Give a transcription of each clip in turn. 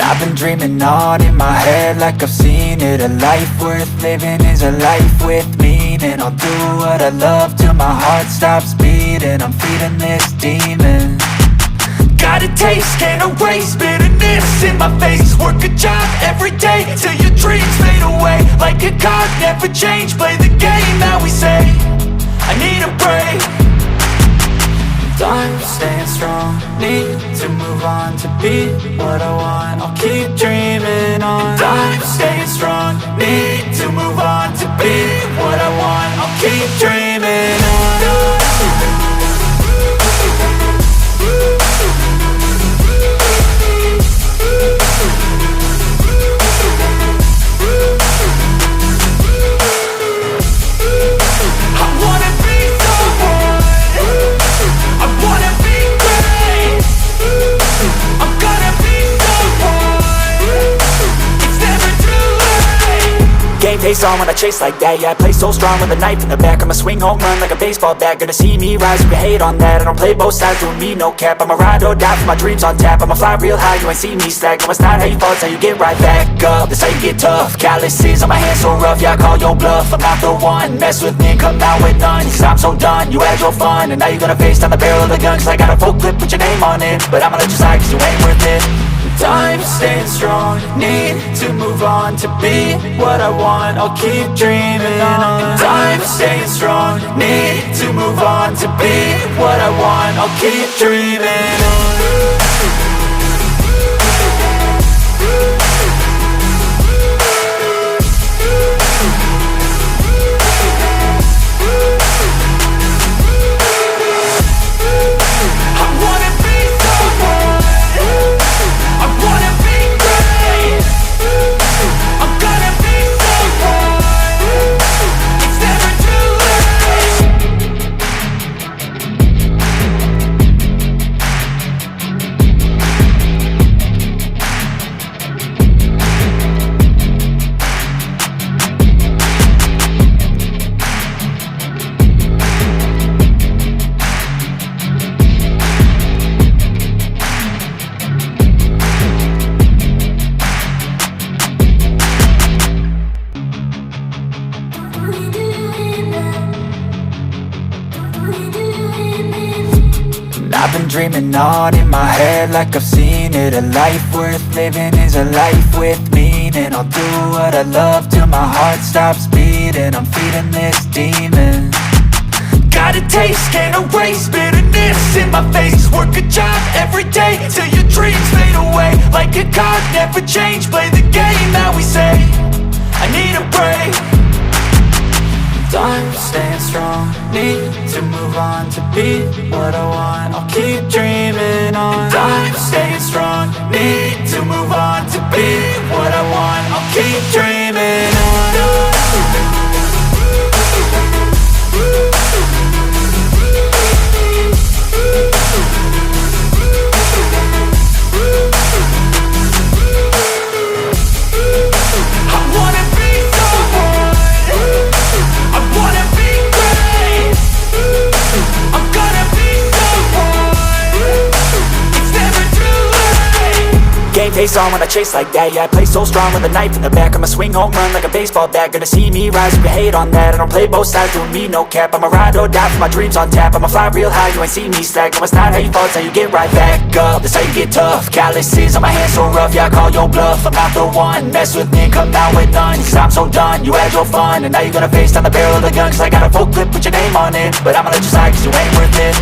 I've been dreaming on in my head like I've seen it. A life worth living is a life with meaning. I'll do what I love till my heart stops beating. I'm feeding this demon. Got a taste, can't erase bitterness in my face. Work a job every day till your dreams fade away. Like a card, never change, play the game that we say. I need a break. I'm staying strong, need to move on to be what I want. I'll keep dreaming on. I'm staying strong, need to move on to be what I want. I'll keep dreaming on. Game face on when I chase like that. Yeah, I play so strong with a knife in the back. I'ma swing home run like a baseball bat. Gonna see me rise if you hate on that. I don't play both sides, doing me no cap. I'ma ride or die for my dreams on tap. I'ma fly real high, you ain't see me slack. No, it's not how you fall, it's how you get right back up. That's how you get tough. Calluses on my hands so rough, yeah, I call your bluff. I'm not the one, mess with me and come out with none. Cause I'm so done, you had your fun. And now you're gonna face down the barrel of the gun. Cause I got a full clip, put your name on it. But I'ma let you slide cause you ain't worth it. I'm staying strong, need to move on to be what I want. I'll keep dreaming on. I'm staying strong, need to move on to be what I want. I'll keep dreaming on. I've been dreaming on in my head like I've seen it. A life worth living is a life with meaning. I'll do what I love till my heart stops beating. I'm feeding this demon. Got a taste, can't erase bitterness in my face. Work a job every day till your dreams fade away. Like a card, never change, play the game that we say. I need a break. I'm staying strong, need to move on to be what I want. I'll keep dreaming on. I'm staying strong, need to move on to be what I want. I'll keep dreaming on. Game face on when I chase like that. Yeah, I play so strong with a knife in the back. I'ma swing home run like a baseball bat. Gonna see me rise if you hate on that. I don't play both sides, doing me no cap. I'ma ride or die for my dreams on tap. I'ma fly real high, you ain't see me slack. No, it's not how you fall, it's how you get right back up. That's how you get tough. Calluses on my hands so rough, yeah, I call your bluff. I'm not the one, mess with me and come out with none. Cause I'm so done, you had your fun. And now you're gonna face down the barrel of the gun. Cause I got a full clip, put your name on it. But I'ma let you slide cause you ain't worth it.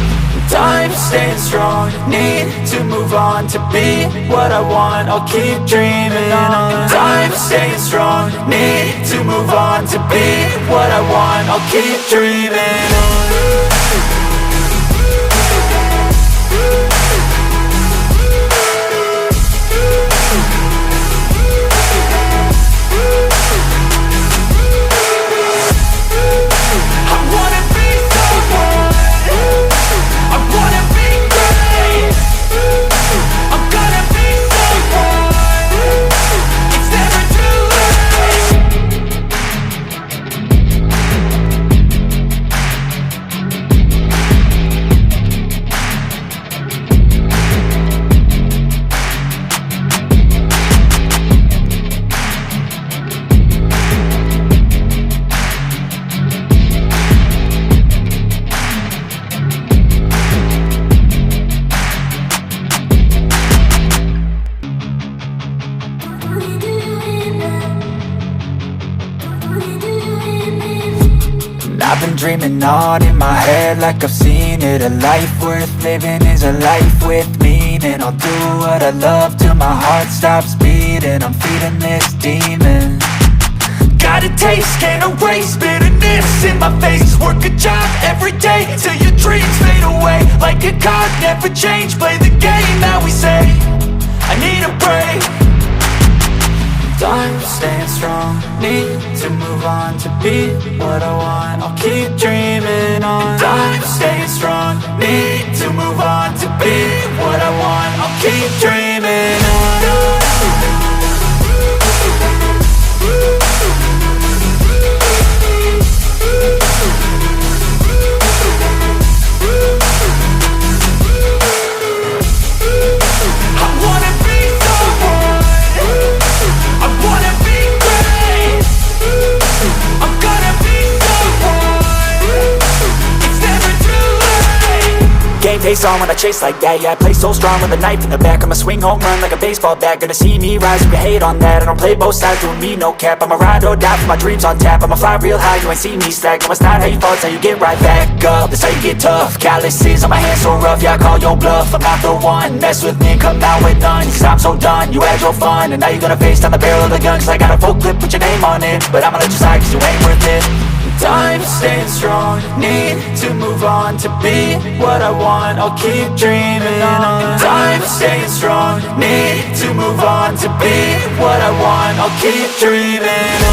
I'm staying strong, need to move on to be what I want. I'll keep dreaming on. I'm staying strong, need to move on to be what I want. I'll keep dreaming on. dreaming on in my head like I've seen it. A life worth living is a life with meaning. I'll do what I love till my heart stops beating. I'm feeding this demon. Got a taste, can't erase bitterness in my face. Work a job every day till your dreams fade away. Like a card, never change, play the game that we say. I need a break. I'm staying strong, need to move on to be what I want. I'll keep dreaming on. I'm staying strong, need to move on to be what I want. I'll keep dreaming on. Game face on when I chase like that. Yeah, I play so strong with a knife in the back. I'ma swing home run like a baseball bat. Gonna see me rise if you hate on that. I don't play both sides, doing me no cap. I'ma ride or die for my dreams on tap. I'ma fly real high, you ain't see me slack. No, it's not how you fall, it's how you get right back up. That's how you get tough. Calluses on my hands so rough, yeah, I call your bluff. I'm not the one, mess with me and come out with none. Cause I'm so done, you had your fun. And now you're gonna face down the barrel of the gun. Cause I got a full clip, put your name on it. But I'ma let you slide cause you ain't worth it. I'm staying strong, need to move on to be what I want. I'll keep dreaming on. I'm staying strong, need to move on to be what I want. I'll keep dreaming